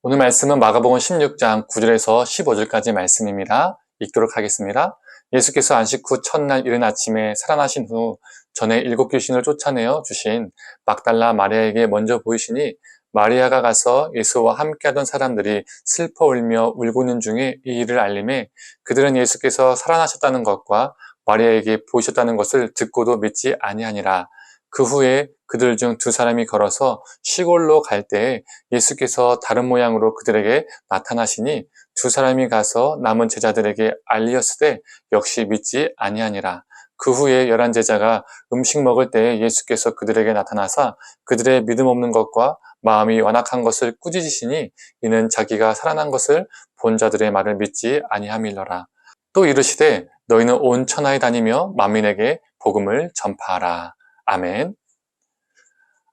오늘 말씀은 마가복음 16장 9절에서 15절까지 말씀입니다. 읽도록 하겠습니다. 예수께서 안식 후 첫날 이른 아침에 살아나신 후 전에 7귀신을 쫓아내어 주신 막달라 마리아에게 먼저 보이시니 마리아가 가서 예수와 함께하던 사람들이 슬퍼 울며 울고 있는 중에 이 일을 알림해 그들은 예수께서 살아나셨다는 것과 마리아에게 보이셨다는 것을 듣고도 믿지 아니하니라. 그 후에 그들 중 2사람이 걸어서 시골로 갈 때에 예수께서 다른 모양으로 그들에게 나타나시니 2사람이 가서 남은 제자들에게 알리었으되 역시 믿지 아니하니라. 그 후에 11 제자가 음식 먹을 때에 예수께서 그들에게 나타나사 그들의 믿음 없는 것과 마음이 완악한 것을 꾸짖으시니 이는 자기가 살아난 것을 본 자들의 말을 믿지 아니함일러라. 또 이르시되 너희는 온 천하에 다니며 만민에게 복음을 전파하라. 아멘.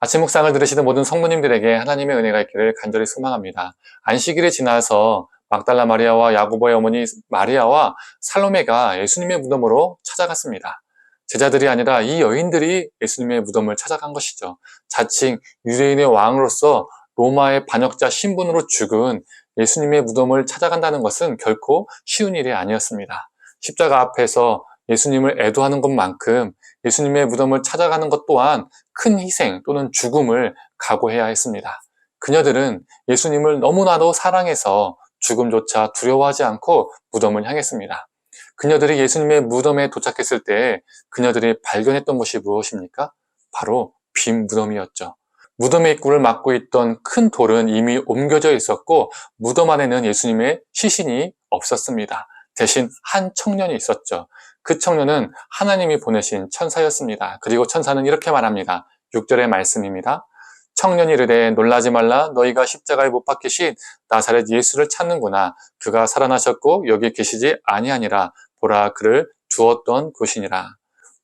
아침 묵상을 들으시는 모든 성도님들에게 하나님의 은혜가 있기를 간절히 소망합니다. 안식일이 지나서 막달라 마리아와 야고보의 어머니 마리아와 살로메가 예수님의 무덤으로 찾아갔습니다. 제자들이 아니라 이 여인들이 예수님의 무덤을 찾아간 것이죠. 자칭 유대인의 왕으로서 로마의 반역자 신분으로 죽은 예수님의 무덤을 찾아간다는 것은 결코 쉬운 일이 아니었습니다. 십자가 앞에서 예수님을 애도하는 것만큼 예수님의 무덤을 찾아가는 것 또한 큰 희생 또는 죽음을 각오해야 했습니다. 그녀들은 예수님을 너무나도 사랑해서 죽음조차 두려워하지 않고 무덤을 향했습니다. 그녀들이 예수님의 무덤에 도착했을 때 그녀들이 발견했던 것이 무엇입니까? 바로 빈 무덤이었죠. 무덤의 입구를 막고 있던 큰 돌은 이미 옮겨져 있었고 무덤 안에는 예수님의 시신이 없었습니다. 대신 한 청년이 있었죠. 그 청년은 하나님이 보내신 천사였습니다. 그리고 천사는 이렇게 말합니다. 6절의 말씀입니다. 청년이 이르되 놀라지 말라. 너희가 십자가에 못 박히신 나사렛 예수를 찾는구나. 그가 살아나셨고 여기 계시지 아니하니라. 보라 그를 두었던 곳이니라.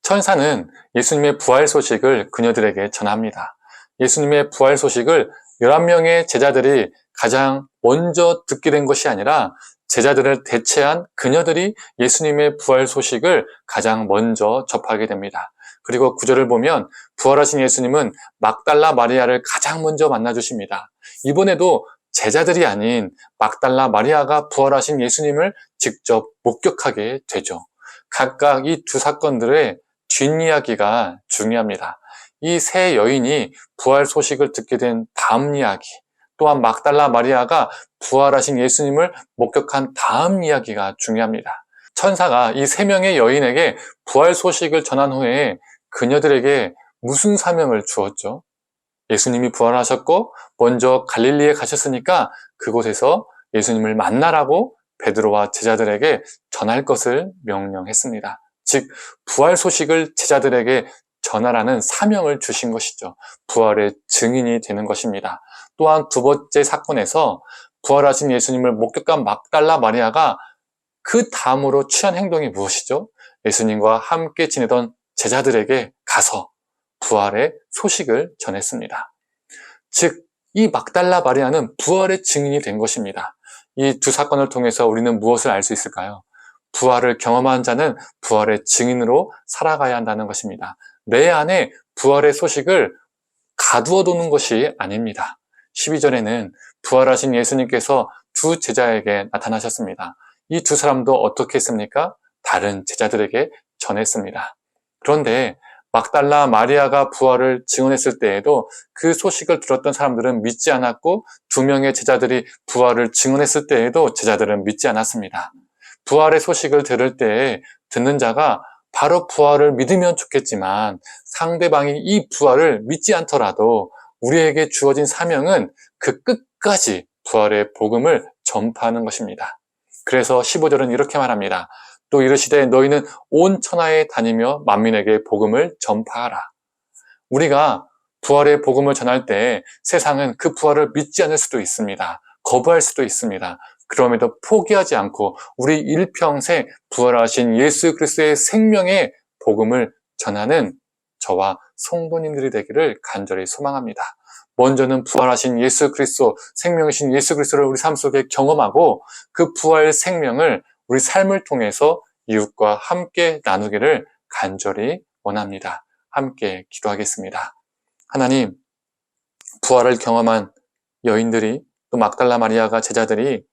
천사는 예수님의 부활 소식을 그녀들에게 전합니다. 예수님의 부활 소식을 11명의 제자들이 가장 먼저 듣게 된 것이 아니라 제자들을 대체한 그녀들이 예수님의 부활 소식을 가장 먼저 접하게 됩니다. 그리고 9절을 보면 부활하신 예수님은 막달라 마리아를 가장 먼저 만나주십니다. 이번에도 제자들이 아닌 막달라 마리아가 부활하신 예수님을 직접 목격하게 되죠. 각각 이 2사건들의 뒷이야기가 중요합니다. 이 3여인이 부활 소식을 듣게 된 다음 이야기, 또한 막달라 마리아가 부활하신 예수님을 목격한 다음 이야기가 중요합니다. 천사가 이 3명의 여인에게 부활 소식을 전한 후에 그녀들에게 무슨 사명을 주었죠? 예수님이 부활하셨고 먼저 갈릴리에 가셨으니까 그곳에서 예수님을 만나라고 베드로와 제자들에게 전할 것을 명령했습니다. 즉 부활 소식을 제자들에게 전하라는 사명을 주신 것이죠. 부활의 증인이 되는 것입니다. 또한 2번째 사건에서 부활하신 예수님을 목격한 막달라 마리아가 그 다음으로 취한 행동이 무엇이죠? 예수님과 함께 지내던 제자들에게 가서 부활의 소식을 전했습니다. 즉, 이 막달라 마리아는 부활의 증인이 된 것입니다. 이 2사건을 통해서 우리는 무엇을 알 수 있을까요? 부활을 경험한 자는 부활의 증인으로 살아가야 한다는 것입니다. 내 안에 부활의 소식을 가두어 두는 것이 아닙니다. 12절에는 부활하신 예수님께서 2 제자에게 나타나셨습니다. 이 2사람도 어떻게 했습니까? 다른 제자들에게 전했습니다. 그런데 막달라 마리아가 부활을 증언했을 때에도 그 소식을 들었던 사람들은 믿지 않았고 2명의 제자들이 부활을 증언했을 때에도 제자들은 믿지 않았습니다. 부활의 소식을 들을 때에 듣는 자가 바로 부활을 믿으면 좋겠지만 상대방이 이 부활을 믿지 않더라도 우리에게 주어진 사명은 그 끝까지 부활의 복음을 전파하는 것입니다. 그래서 15절은 이렇게 말합니다. 또 이르시되 너희는 온 천하에 다니며 만민에게 복음을 전파하라. 우리가 부활의 복음을 전할 때 세상은 그 부활을 믿지 않을 수도 있습니다. 거부할 수도 있습니다. 그럼에도 포기하지 않고 우리 일평생 부활하신 예수 그리스도의 생명의 복음을 전하는 저와 성도님들이 되기를 간절히 소망합니다. 먼저는 부활하신 예수 그리스도, 생명이신 예수 그리스도를 우리 삶 속에 경험하고 그 부활 생명을 우리 삶을 통해서 이웃과 함께 나누기를 간절히 원합니다. 함께 기도하겠습니다. 하나님, 부활을 경험한 여인들이 또 막달라 마리아가 제자들이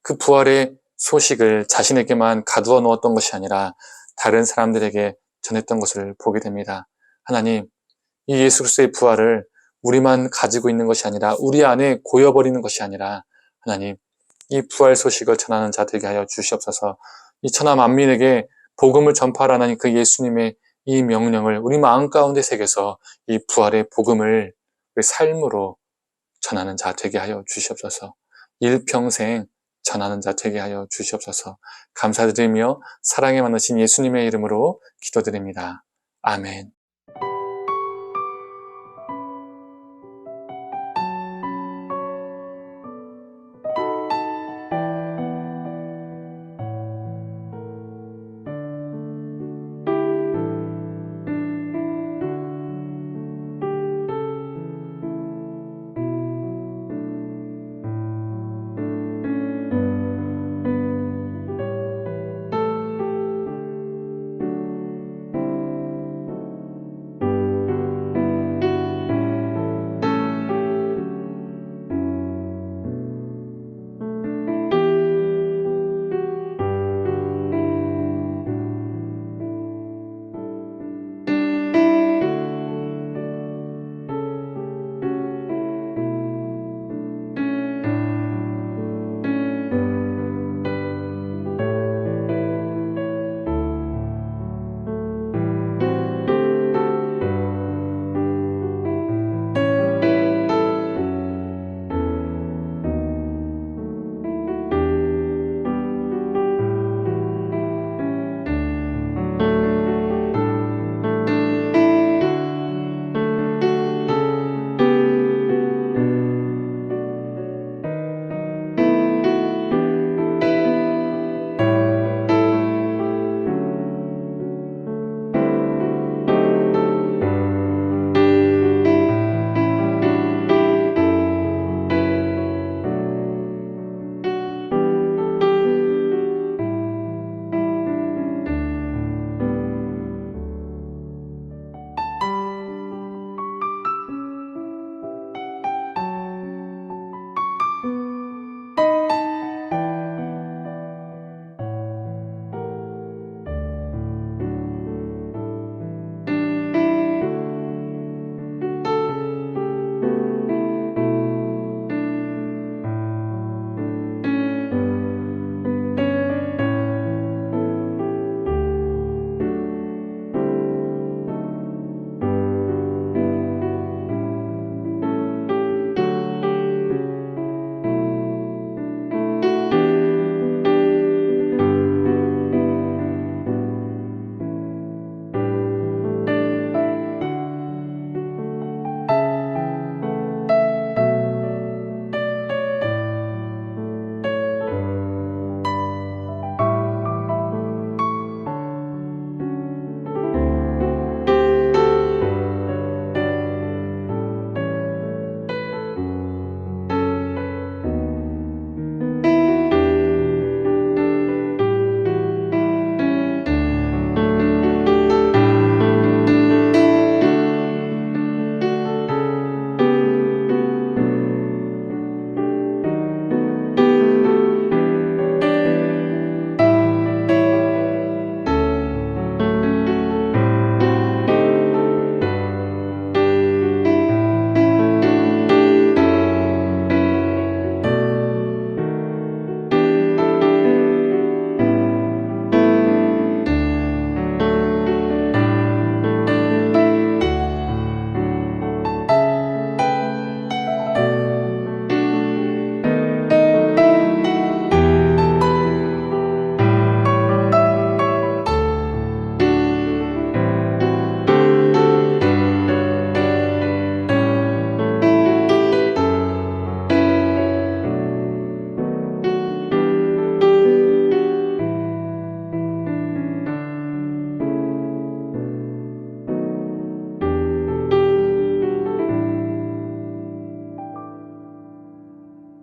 그 부활의 소식을 자신에게만 가두어 놓았던 것이 아니라 다른 사람들에게 전했던 것을 보게 됩니다. 하나님, 이 예수 그리스도의 부활을 우리만 가지고 있는 것이 아니라 우리 안에 고여버리는 것이 아니라 하나님, 이 부활 소식을 전하는 자 되게 하여 주시옵소서. 이 천하 만민에게 복음을 전파하라는 그 예수님의 이 명령을 우리 마음 가운데 새겨서 이 부활의 복음을 우리 삶으로 전하는 자 되게 하여 주시옵소서. 일평생 전하는 자 되게 하여 주시옵소서. 감사드리며 사랑에 많으신 예수님의 이름으로 기도드립니다. 아멘.